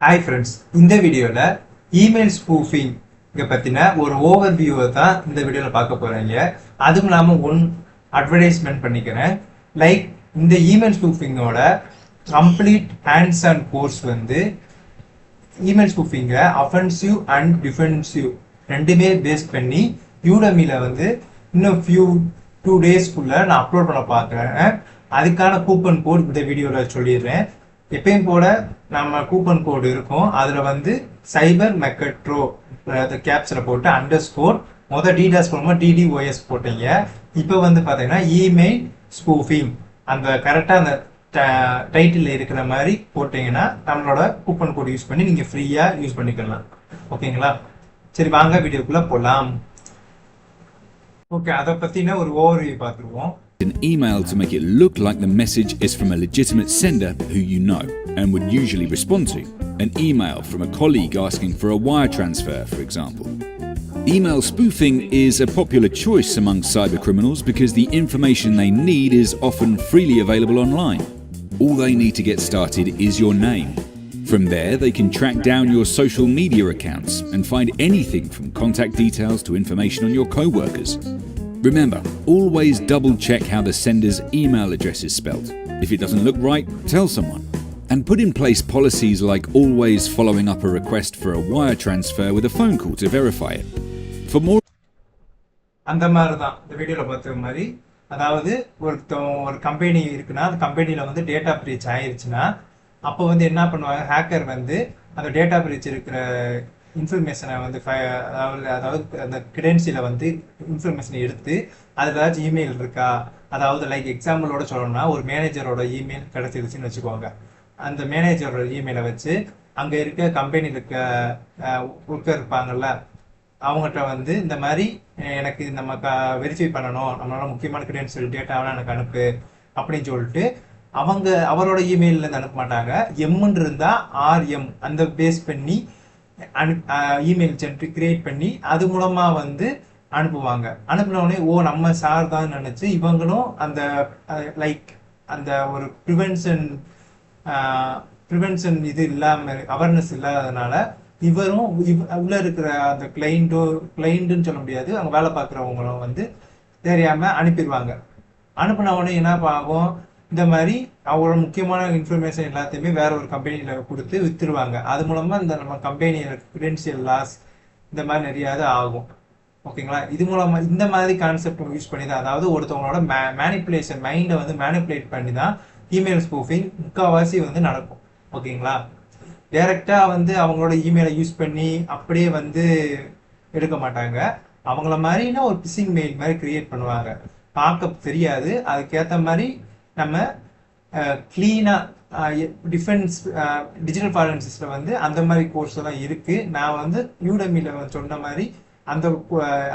Hi friends, இந்த வீடியோவில் email spoofing பற்றின ஒரு ஓவர் வியூவை தான் இந்த வீடியோவில் பார்க்க போகிறீங்க. அதுவும் இல்லாமல் அட்வர்டைஸ்மெண்ட் பண்ணிக்கிறேன். லைக் இந்த இமெயில் ஸ்பூஃபிங்கோட கம்ப்ளீட் ஹேண்ட்ஸ் அண்ட் கோர்ஸ் வந்து இமெயில் ஸ்பூஃபிங்கை அஃபென்சிவ் அண்ட் டிஃபென்சிவ் ரெண்டுமே பேஸ் பண்ணி யூடமியில் வந்து இன்னும் 2 டேஸ்க்குள்ளே நான் அப்லோட் பண்ண பார்க்குறேன். அதுக்கான கூப்பன் கோட் இந்த வீடியோவில் சொல்லிடுறேன். எப்பயும் போல நம்ம கூப்பன் கோடு இருக்கும். அதில் வந்து சைபர் மெக்கட்ரோ கேப்ஸில் போட்டு _ டீடாஸ் போடும்போது DDOS போட்டீங்க. இப்போ வந்து பார்த்தீங்கன்னா இமெயில் ஸ்பூஃபிங் அந்த கரெக்டாக அந்த டைட்டில் இருக்கிற மாதிரி போட்டிங்கன்னா நம்மளோட கூப்பன் கோடு யூஸ் பண்ணி நீங்கள் ஃப்ரீயாக யூஸ் பண்ணிக்கலாம். ஓகேங்களா? சரி, வாங்க வீடியோக்குள்ளே போகலாம். ஓகே, அதை பற்றின ஒரு ஓவர்வியூ பார்த்துருவோம். An email to make it look like the message is from a legitimate sender who you know and would usually respond to. An email from a colleague asking for a wire transfer, for example. Email spoofing is a popular choice among cybercriminals because the information they need is often freely available online. All they need to get started is your name. From there, they can track down your social media accounts and find anything from contact details to information on your co-workers. Remember, always double check how the sender's email address is spelled. If it doesn't look right, tell someone. And put in place policies like always following up a request for a wire transfer with a phone call to verify it. For more அந்த மாதிரி தான் இந்த வீடியோவில் பார்த்த மாதிரி, அதாவது ஒரு company இருக்குன்னா அந்த கம்பெனியில் வந்து டேட்டா பிரீச் ஆயிடுச்சுன்னா அப்போ வந்து என்ன பண்ணுவாங்க, ஹேக்கர் வந்து அந்த டேட்டா பிரீச் இருக்கிற இன்ஃபர்மேஷனை வந்து அதாவது அந்த கிரெடென்சியலை வந்து இன்ஃபர்மேஷனை எடுத்து அதில் ஏதாச்சும் இமெயில் இருக்கா, அதாவது லைக் எக்ஸாம்பிளோட சொல்லணும்னா ஒரு மேனேஜரோட இமெயில் கிடச்சிருச்சுன்னு வச்சுக்கோங்க. அந்த மேனேஜரோட இமெயிலை வச்சு அங்கே இருக்க கம்பெனியில் இருக்க ஒர்க்கர் இருப்பாங்கள்ல, அவங்ககிட்ட வந்து இந்த மாதிரி எனக்கு நம்ம வெரிஃபை பண்ணணும், நம்மளால முக்கியமான கிரெடென்சியல் டேட்டாவெல்லாம் எனக்கு அனுப்பு அப்படின்னு சொல்லிட்டு அவரோட இமெயிலேருந்து அனுப்ப மாட்டாங்க. எம்முன்னு இருந்தால் RM அந்த பேஸ் பண்ணி இமெயில் சென்ட் கிரியேட் பண்ணி அது மூலமா வந்து அனுப்புவாங்க. அனுப்பினோடனே நம்ம சார் தான் நினைச்சு இவங்களும் அந்த லைக் அந்த ஒரு ப்ரிவென்ஷன் இது இல்லாம அவேர்னஸ் இல்லாததுனால இவரும் உள்ள இருக்கிற அந்த கிளைண்ட்டுன்னு சொல்ல முடியாது, அங்கே வேலை பார்க்குறவங்களும் வந்து தெரியாம அனுப்பிடுவாங்க. அனுப்பின உடனே என்ன ஆகும், இந்த மாதிரி அவங்களோட முக்கியமான இன்ஃபர்மேஷன் எல்லாத்தையுமே வேற ஒரு கம்பெனியில் கொடுத்து வித்துருவாங்க. அது மூலமா இந்த நம்ம கம்பெனியோட கிரெடென்சியல் லாஸ் இந்த மாதிரி நிறைய ஆகும். ஓகேங்களா? இது மூலமா இந்த மாதிரி கான்செப்ட் யூஸ் பண்ணி தான், அதாவது ஒருத்தவங்களோட மேனிப்புலேஷன் மைண்டை வந்து மேனிப்புலேட் பண்ணி தான் இமெயில் ஸ்பூஃபிங் முக்கால்வாசி வந்து நடக்கும். ஓகேங்களா? டைரக்டா வந்து அவங்களோட இமெயிலை யூஸ் பண்ணி அப்படியே வந்து எடுக்க மாட்டாங்க. அவங்கள மாதிரினா ஒரு பிசிங் மெயில் மாதிரி கிரியேட் பண்ணுவாங்க. பார்க்க தெரியாது, அதுக்கேற்ற மாதிரி நம்ம கிளீனாக டிஃபென்ஸ் டிஜிட்டல் ஃபாரன்சிக்ஸில் வந்து அந்த மாதிரி கோர்ஸ் எல்லாம் இருக்குது. நான் வந்து யூடமியில் சொன்ன மாதிரி அந்த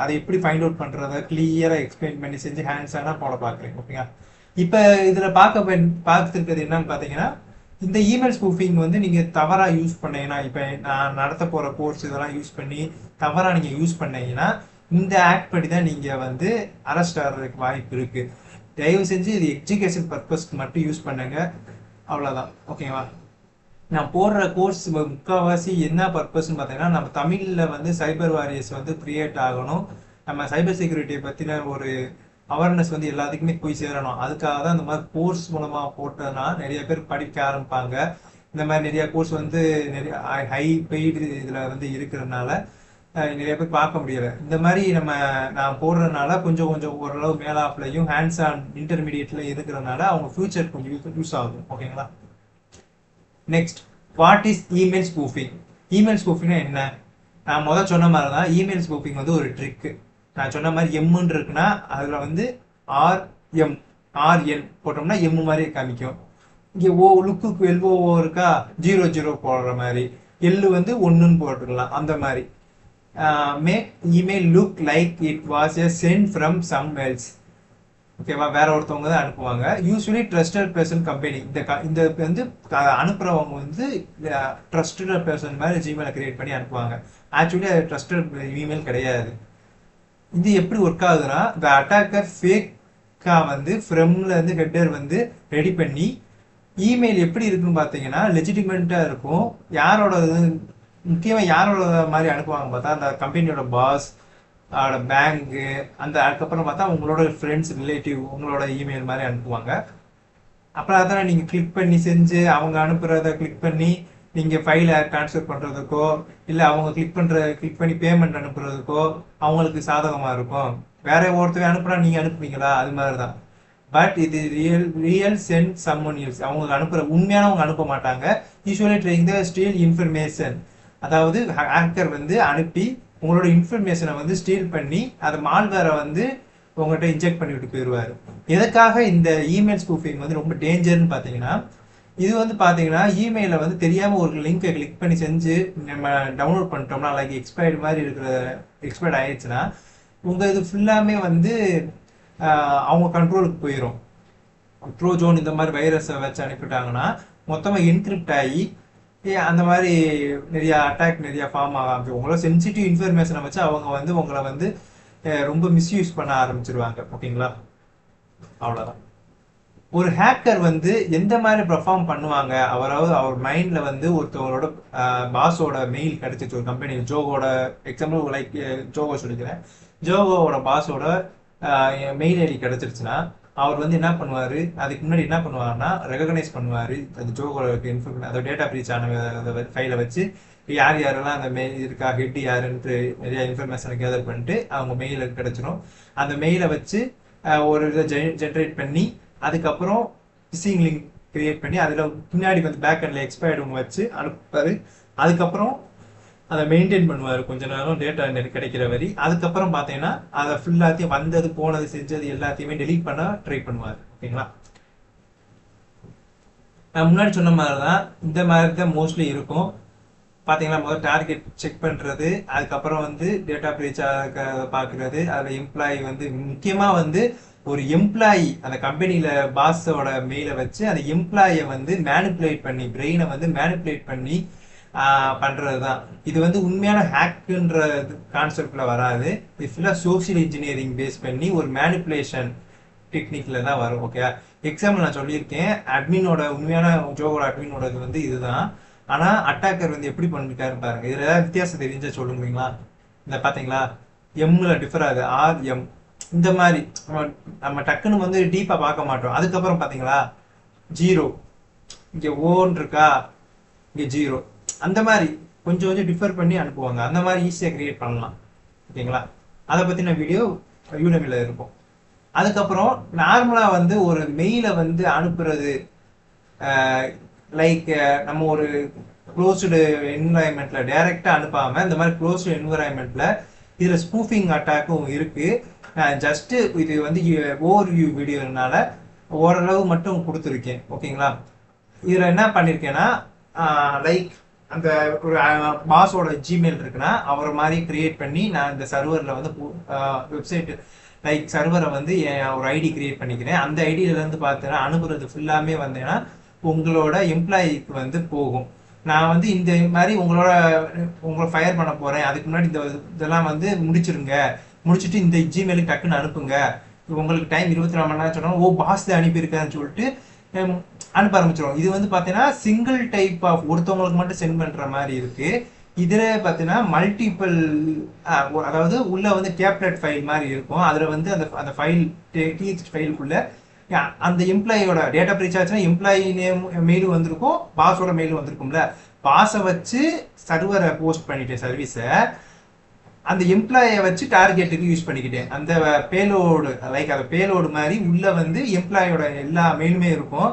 அதை எப்படி ஃபைண்ட் அவுட் பண்ணுறத கிளியராக எக்ஸ்பிளைன் பண்ணி செஞ்சு ஹேண்ட்ஸாக போட பார்க்குறேன். ஓகேங்களா? இப்போ இதில் பார்த்துருக்கிறது என்னன்னு பார்த்தீங்கன்னா, இந்த இமெயில் ஸ்பூஃபிங் வந்து நீங்கள் தவறாக யூஸ் பண்ணீங்கன்னா, இப்போ நான் நடத்த போகிற கோர்ஸ் இதெல்லாம் யூஸ் பண்ணி தவறாக நீங்கள் யூஸ் பண்ணீங்கன்னா இந்த ஆக்ட் படி தான் நீங்கள் வந்து அரெஸ்ட் ஆகிறதுக்கு வாய்ப்பு இருக்குது. தயவு செஞ்சு இது எஜுகேஷன் பர்பஸ்க்கு மட்டும் யூஸ் பண்ணுங்க, அவ்வளோதான். ஓகேவா? நான் போடுற கோர்ஸ் முக்கால்வாசி என்ன பர்பஸ்ன்னு பார்த்தீங்கன்னா, நம்ம தமிழில் வந்து சைபர் வாரியர்ஸ் வந்து கிரியேட் ஆகணும், நம்ம சைபர் செக்யூரிட்டியை பற்றின ஒரு அவேர்னஸ் வந்து எல்லாத்துக்குமே போய் சேரணும். அதுக்காக தான் இந்த மாதிரி கோர்ஸ் மூலமாக போட்டதுனா நிறைய பேர் படிக்க ஆரம்பிப்பாங்க. இந்த மாதிரி நிறைய கோர்ஸ் வந்து நிறைய ஹை பெய்டு இதில் வந்து இருக்கிறதுனால நிறைய பேர் பார்க்க முடியல. இந்த மாதிரி நான் போடுறதுனால கொஞ்சம் ஓரளவு மேலாப்லையும் ஹேண்ட்ஸ் ஆன் இன்டர்மீடியட்ல இருக்கிறதுனால அவங்க ஃபியூச்சர் கொஞ்சம் யூஸ் ஆகும். ஓகேங்களா? Next, what is email spoofing? Email ஸ்பூஃபிங்னா என்ன? நான் முதல் சொன்ன மாதிரி தான் இமெயில் ஸ்பூஃபிங் வந்து ஒரு ட்ரிக்கு. நான் சொன்ன மாதிரி எம்முன்னு இருக்குன்னா அதில் வந்து RN போட்டோம்னா எம் மாதிரி காமிக்கும். இங்கே லுக்குக்கு LO இருக்கா, 00 போடுற மாதிரி, எல்லு வந்து 1ன்னு போட்டுக்கலாம். அந்த மாதிரி make email look like it was a sent from some else. ஓகேவா? வேற ஒருத்தவங்க தான் அனுப்புவாங்க. யூஸ்வலி ட்ரஸ்டட் பர்சன் கம்பெனி இந்த வந்து அனுப்புறவங்க வந்து ட்ரஸ்டட் பர்சன் மாதிரி ஜிமெயிலை கிரியேட் பண்ணி அனுப்புவாங்க. ஆக்சுவலி அது ட்ரஸ்டட் இமெயில் கிடையாது. இது எப்படி ஒர்க் ஆகுதுன்னா, இந்த அட்டாக்கர் ஃபேக்கா வந்து ஃப்ரம்ல இருந்து ஹெட்டர் வந்து ரெடி பண்ணி இமெயில் எப்படி இருக்குன்னு பார்த்தீங்கன்னா லெஜிட்டிமெண்ட்டாக இருக்கும். யாரோட முக்கியமாக யாரோட மாதிரி அனுப்புவாங்க பார்த்தா அந்த கம்பெனியோட பாஸ், அதோட பேங்க்கு, அதுக்கப்புறம் பார்த்தா உங்களோட ஃப்ரெண்ட்ஸ் ரிலேட்டிவ் உங்களோட இமெயில் மாதிரி அனுப்புவாங்க. அப்புறம் அதான் நீங்கள் கிளிக் பண்ணி செஞ்சு அவங்க அனுப்புறத கிளிக் பண்ணி நீங்கள் ஃபைலை ட்ரான்ஸ்ஃபர் பண்ணுறதுக்கோ இல்லை அவங்க கிளிக் பண்ணி பேமெண்ட் அனுப்புறதுக்கோ அவங்களுக்கு சாதகமாக இருக்கும். வேற ஒருத்தர் அனுப்புனா நீங்கள் அனுப்புவீங்களா? அது மாதிரி தான். பட் இது ரியல் சென்ட் சம்மன் யூஸ். அவங்க அனுப்புற உண்மையானவங்க அனுப்ப மாட்டாங்க. யூஸ்வலி ட்ரைங் த ஸ்டீல் இன்ஃபர்மேஷன். அதாவது ஹேக்கர் வந்து அனுப்பி உங்களோட இன்ஃபர்மேஷனை வந்து ஸ்டீல் பண்ணி அதை மால்வேரை வந்து உங்கள்கிட்ட இன்ஜெக்ட் பண்ணிவிட்டு போயிடுவார். எதுக்காக இந்த இமெயில் ஸ்பூஃபிங் வந்து ரொம்ப டேஞ்சர்னு பார்த்தீங்கன்னா, இது வந்து பார்த்தீங்கன்னா இமெயிலை வந்து தெரியாமல் ஒரு லிங்கை கிளிக் பண்ணி செஞ்சு நம்ம டவுன்லோட் பண்ணிட்டோம்னா லைக் எக்ஸ்பயர்டு மாதிரி எக்ஸ்பயர்ட் ஆயிடுச்சுன்னா உங்கள் இது ஃபுல்லாமே வந்து அவங்க கண்ட்ரோலுக்கு போயிடும். ட்ரோஜோன் இந்த மாதிரி வைரஸை வச்சு அனுப்பிட்டாங்கன்னா மொத்தமாக என்கிரிப்ட் ஆகி அந்த மாதிரி நிறைய அட்டாக் நிறைய ஃபார்ம் ஆக ஆரம்பிச்சு உங்களோட சென்சிட்டிவ் இன்ஃபர்மேஷனை வச்சு அவங்க வந்து உங்களை வந்து ரொம்ப மிஸ்யூஸ் பண்ண ஆரம்பிச்சிருவாங்க. ஓகேங்களா? அவ்வளோதான். ஒரு ஹேக்கர் வந்து எந்த மாதிரி பெர்ஃபார்ம் பண்ணுவாங்க, அவர் மைண்ட்ல வந்து ஒருத்தவங்களோட பாஸோட மெயில் கிடைச்சிச்சு ஒரு கம்பெனி, ஜோகோட எக்ஸாம்பிள் லைக் ஜோகோ சொல்லிக்கிறேன். ஜோகோவோட பாஸோட மெயில் ஐடி கிடைச்சிருச்சுன்னா அவர் வந்து என்ன பண்ணுவார், அதுக்கு முன்னாடி என்ன பண்ணுவாருன்னா ரெகனைஸ் பண்ணுவார் அந்த ஜோகோட இன்ஃபர்மேஷன், அதோட டேட்டா பிரீச் ஆன ஃபைலை வச்சு யார் யாரெல்லாம் அந்த மெயில் இருக்கா, ஹெட் யாருன்ட்டு நிறைய இன்ஃபர்மேஷனை கேதர் பண்ணிட்டு அவங்க மெயிலுக்கு கிடைச்சிடும். அந்த மெயிலை வச்சு ஒரு இதை ஜென்ரேட் பண்ணி அதுக்கப்புறம் ஃபிஷிங் லிங்க் கிரியேட் பண்ணி அதில் பின்னாடி வந்து பேக் அண்டில் எக்ஸ்பயர்டு ஒன்று வச்சு அனுப்புவார். அதுக்கப்புறம் அதை மெயின்டைன் பண்ணுவார் கொஞ்ச நேரம் டேட்டா கிடைக்கிற வரி. அதுக்கப்புறம் பார்த்தீங்கன்னா அதை ஃபுல்லாத்தையும் வந்தது போனது செஞ்சது எல்லாத்தையுமே டெலீட் பண்ண ட்ரை பண்ணுவார். ஓகேங்களா? நான் முன்னாடி சொன்ன மாதிரி தான் இந்த மாதிரி தான் மோஸ்ட்லி இருக்கும். பார்த்தீங்கன்னா முதல் டார்கெட் செக் பண்ணுறது, அதுக்கப்புறம் வந்து டேட்டா பிரீச் பார்க்குறது, அதில் எம்ப்ளாயி வந்து முக்கியமாக வந்து ஒரு எம்ப்ளாயி அந்த கம்பெனியில் பாஸோட மெயிலை வச்சு அந்த எம்ப்ளாயை வந்து மேனிப்புலேட் பண்ணி பிரெயினை வந்து மேனிப்புலேட் பண்ணி பண்ணுறது தான். இது வந்து உண்மையான ஹேக்குன்ற கான்செப்டில் வராது. இது ஃபுல்லாக சோஷியல் இன்ஜினியரிங் பேஸ் பண்ணி ஒரு மேனிப்புலேஷன் டெக்னிக்கில் தான் வரும். ஓகே, எக்ஸாம்பிள் நான் சொல்லியிருக்கேன். அட்மினோட உண்மையான ஜோகோட அட்மினோட இது வந்து இதுதான். ஆனால் அட்டாக்கர் வந்து எப்படி பண்ணிருக்காருன்னு பாருங்க. இதில் ஏதாவது வித்தியாசம் தெரிஞ்சா சொல்லுங்களா? இந்த பார்த்தீங்களா எம்ல டிஃபர் ஆகுது, RM இந்த மாதிரி நம்ம டக்குன்னு வந்து டீப்பாக பார்க்க மாட்டோம். அதுக்கப்புறம் பார்த்தீங்களா 0 இங்கே ஓன் இருக்கா, இங்கே 0 அந்த மாதிரி கொஞ்சம் கொஞ்சம் டிஃபர் பண்ணி அனுப்புவாங்க. அந்த மாதிரி ஈஸியாக கிரியேட் பண்ணலாம். ஓகேங்களா? அதை பற்றின வீடியோ யூடமியில் இருக்கும். அதுக்கப்புறம் நார்மலாக வந்து ஒரு மெயிலை வந்து அனுப்புறது லைக் நம்ம ஒரு க்ளோஸ்டு என்விரான்மெண்ட்ல டைரக்டா அனுப்பாம இந்த மாதிரி க்ளோஸ்டு என்விரான்மெண்ட்ல இதுல ஸ்பூஃபிங் அட்டாக்கும் இருக்கு. ஜஸ்ட் இது வந்து ஓவர் வியூ வீடியோனால ஓரளவு மட்டும் கொடுத்துருக்கேன். ஓகேங்களா? இதுல என்ன பண்ணிருக்கேன்னா லைக் அந்த ஒரு பாஸோட ஜிமெயில் இருக்குன்னா அவரை மாதிரி கிரியேட் பண்ணி நான் இந்த சர்வரில் வந்து வெப்சைட் லைக் சர்வரை வந்து ஒரு ஐடி கிரியேட் பண்ணிக்கிறேன். அந்த ஐடியில இருந்து பார்த்தேன்னா அனுப்புறது ஃபுல்லாமே வந்தேன்னா உங்களோட எம்ப்ளாயிக்கு வந்து போகும். நான் வந்து இந்த மாதிரி உங்களை ஃபயர் பண்ண போறேன், அதுக்கு முன்னாடி இதெல்லாம் வந்து முடிச்சுட்டு இந்த ஜிமெயிலுக்கு டக்குன்னு அனுப்புங்க, உங்களுக்கு டைம் 24 மணி நேரம் சொன்னாலும் ஓ பாஸ் தான் அனுப்பியிருக்காருன்னு சொல்லிட்டு அனுப்ப ஆரம்பிச்சிடும். இது வந்து பார்த்தீங்கன்னா சிங்கிள் டைப் ஆஃப் ஒருத்தவங்களுக்கு மட்டும் சென்ட் பண்ற மாதிரி இருக்கு. இதுல பார்த்தீங்கன்னா மல்டிபிள், அதாவது உள்ள வந்து டேப்லெட் ஃபைல் மாதிரி இருக்கும். அதுல வந்து அந்த ஃபைல் TXT ஃபைலுக்குள்ள அந்த எம்ப்ளாயோட டேட்டா பிரீச் ஆச்சுன்னா எம்ப்ளாயி நேம் மெயிலும் வந்திருக்கும், பாஸோட மெயிலும் வந்திருக்கும்ல. பாஸை வச்சு சர்வரை போஸ்ட் பண்ணிட்டேன் சர்வீஸை, அந்த எம்ப்ளாயை வச்சு டார்கெட்டுக்கு யூஸ் பண்ணிக்கிட்டேன். அந்த பேலோடு லைக் அந்த பேலோடு மாதிரி உள்ள வந்து எம்ப்ளாயோட எல்லா மெயிலுமே இருக்கும்.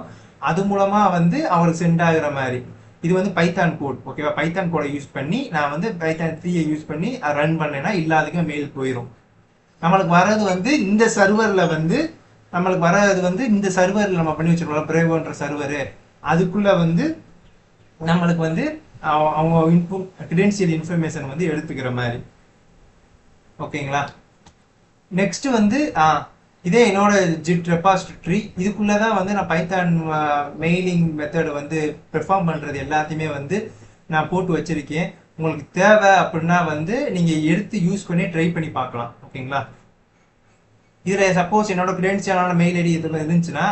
அது மூலமா வந்து அவருக்கு சென்ட் ஆகுற மாதிரி. இது வந்து பைத்தான் கோட். ஓகேவா? பைத்தான் கோடை யூஸ் பண்ணி நான் வந்து பைத்தான் 3 யூஸ் பண்ணி ரன் பண்ணேன்னா எல்லாத்துக்கும் மெயில் போயிடும். நம்மளுக்கு வர்றது வந்து இந்த சர்வரில் வந்து இந்த சர்வரில் நம்ம பண்ணி வச்சிருக்கோம் பிரேவோன்ற சர்வரு, அதுக்குள்ள வந்து நம்மளுக்கு வந்து அவங்க கிரெடென்ஷியல் இன்ஃபர்மேஷன் வந்து எடுத்துக்கிற மாதிரி. ஓகேங்களா? நெக்ஸ்ட் வந்து இதே என்னோட ஜிட் ரெபாசிட்டரி, இதுக்குள்ளதான் வந்து நான் பைத்தான் மெயிலிங் மெத்தட் வந்து பெர்ஃபார்ம் பண்றது எல்லாத்தையுமே வந்து நான் போட்டு வச்சிருக்கேன். உங்களுக்கு தேவை அப்படின்னா வந்து நீங்க எடுத்து யூஸ் பண்ணி ட்ரை பண்ணி பார்க்கலாம். ஓகேங்களா? இதுல சப்போஸ் என்னோட கிரெடென்ஷியலான மெயில் ஐடி இது இருந்துச்சுன்னா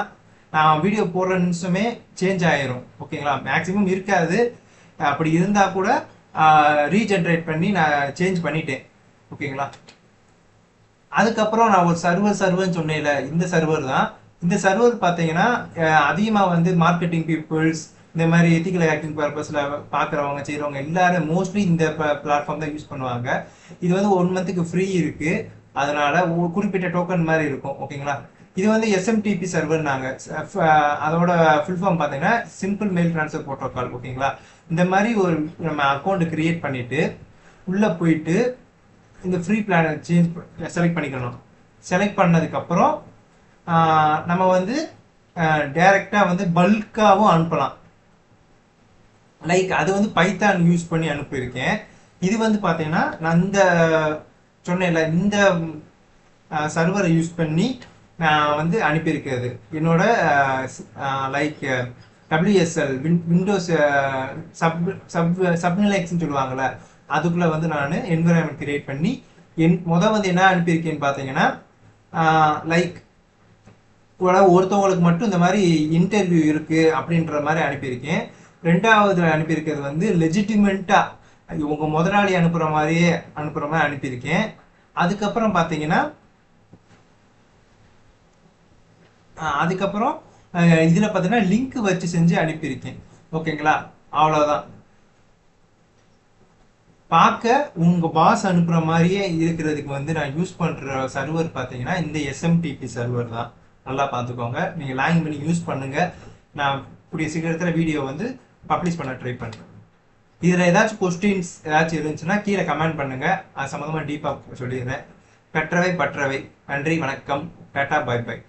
நான் வீடியோ போடுற நிமிஷமே சேஞ்ச் ஆயிரும். ஓகேங்களா, மேக்ஸிமம் இருக்காது. அப்படி இருந்தா கூட ரீஜென்ரேட் பண்ணி நான் சேஞ்ச் பண்ணிட்டேன். ஓகேங்களா, அதுக்கப்புறம் நான் ஒரு சர்வர்னு சொன்னேன்ல, இந்த சர்வர் தான். இந்த சர்வர் பார்த்தீங்கன்னா அதிகமாக வந்து மார்க்கெட்டிங் பீப்புள்ஸ், இந்த மாதிரி எத்திக்கல் ஹேக்கிங் பர்பஸில் பார்க்குறவங்க செய்கிறவங்க எல்லாரும் மோஸ்ட்லி இந்த பிளாட்ஃபார்ம் தான் யூஸ் பண்ணுவாங்க. இது வந்து 1 மந்த்துக்கு ஃப்ரீ இருக்குது. அதனால ஒரு குறிப்பிட்ட டோக்கன் மாதிரி இருக்கும். ஓகேங்களா, இது வந்து SMTP சர்வர். அதோட ஃபுல் ஃபார்ம் பார்த்தீங்கன்னா சிம்பிள் மெயில் ட்ரான்ஸ்ஃபர் ப்ரோட்டோகால். ஓகேங்களா, இந்த மாதிரி ஒரு நம்ம அக்கௌண்ட் கிரியேட் பண்ணிட்டு உள்ளே போயிட்டு இந்த ஃப்ரீ பிளானை செலக்ட் பண்ணிக்கணும். செலக்ட் பண்ணதுக்கப்புறம் நம்ம வந்து டைரெக்டாக வந்து பல்காகவும் அனுப்பலாம். லைக் அது வந்து பைத்தான் யூஸ் பண்ணி அனுப்பியிருக்கேன். இது வந்து பார்த்தீங்கன்னா நான் இந்த சொன்னேன்ல, இந்த சர்வரை யூஸ் பண்ணி நான் வந்து அனுப்பியிருக்கிறது. என்னோட லைக் WSL விண்டோஸ் சப்னிலெக்ஸ்ன்னு சொல்லுவாங்கள்ல, அதுக்குள்ளே வந்து நான் என்விரான்மெண்ட் கிரியேட் பண்ணி வந்து என்ன அனுப்பியிருக்கேன்னு பார்த்தீங்கன்னா லைக் ஒருத்தவங்களுக்கு மட்டும் இந்த மாதிரி இன்டர்வியூ இருக்குது அப்படின்ற மாதிரி அனுப்பியிருக்கேன். 2வது அனுப்பியிருக்கிறது வந்து லெஜிட்டிமெண்ட்டாக உங்கள் முதலாளி அனுப்புகிற மாதிரி அனுப்பியிருக்கேன். அதுக்கப்புறம் பார்த்தீங்கன்னா இதில் பார்த்தீங்கன்னா லிங்க் வச்சு செஞ்சு அனுப்பியிருக்கேன். ஓகேங்களா, அவ்வளோதான். பார்க்க உங்கள் பாஸ் அனுப்புகிற மாதிரியே இருக்கிறதுக்கு வந்து நான் யூஸ் பண்ணுற சர்வர் பார்த்தீங்கன்னா இந்த SMTP சர்வர் தான். நல்லா பார்த்துக்கோங்க, நீங்கள் லாகின் பண்ணி யூஸ் பண்ணுங்கள். நான் கூடிய சீக்கிரத்தில் வீடியோ வந்து பப்ளிஷ் பண்ண ட்ரை பண்ணுறேன். இதில் ஏதாச்சும் கொஸ்டின்ஸ் ஏதாச்சும் இருந்துச்சுன்னா கீழே கமெண்ட் பண்ணுங்கள். அது சம்மந்தமாக டீப்பாக சொல்லிடுறேன். பெற்றவை பற்றவை. நன்றி, வணக்கம், டாட்டா, பை பை.